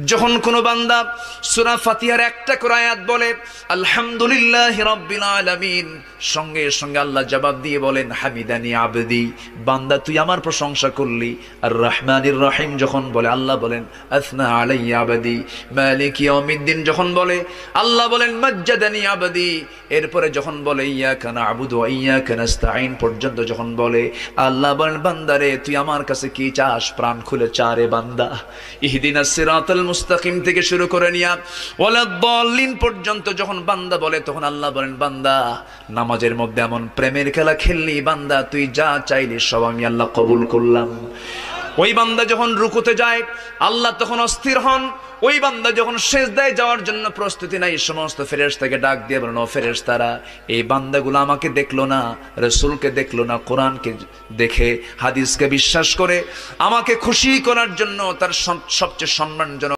যখন কোনো বান্দা সূরা ফাতিহার একটা করে আয়াত বলে আলহামদুলিল্লাহি রাব্বিল আলামিন, সঙ্গে সঙ্গে আল্লাহ জবাব দিয়ে বলেন হামিদানি আবদি, বান্দা তুই আমার প্রশংসা করলি। আর রহমানির রহিম যখন বলে আল্লাহ বলেন আসনা আলাইয়া আবদি। মালিক ইয়াউমিদ্দিন যখন বলে আল্লাহ বলেন মাজ্জাদানি আবদি। এরপরে যখন বলে ইয়াকা না'বুদু ওয়া ইয়াকা নাস্তাঈন পর্যন্ত যখন বলে আল্লাহ বলেন বান্দারে তুই আমার কাছে কি চাস, প্রাণ খুলে চারে বান্দা। ইহদিনাস সিরাতাল মুস্তাকিম থেকে শুরু করে নিয়া ওয়ালাদ-দাল্লিন পর্যন্ত যখন বান্দা বলে তখন আল্লাহ বলেন বান্দা নামাজের মধ্যে এমন প্রেমের খেলা খেললি, বান্দা তুই যা চাইলি সব আমি আল্লাহ কবুল করলাম। ওই বান্দা যখন রুকুতে যায় আল্লাহ তখন অস্থির হন। ওই বান্দা যখন সিজদায় যাওয়ার জন্য প্রস্তুতি নাই, সমস্ত ফেরেশতাকে ডাক দিয়ে বলেন ও ফেরেশতারা, এই বান্দাগুলো আমাকে দেখলো না, রাসূলকে দেখলো না, কোরআনকে দেখে হাদিসকে বিশ্বাস করে আমাকে খুশি করার জন্য তার সবচেয়ে সম্মানজনক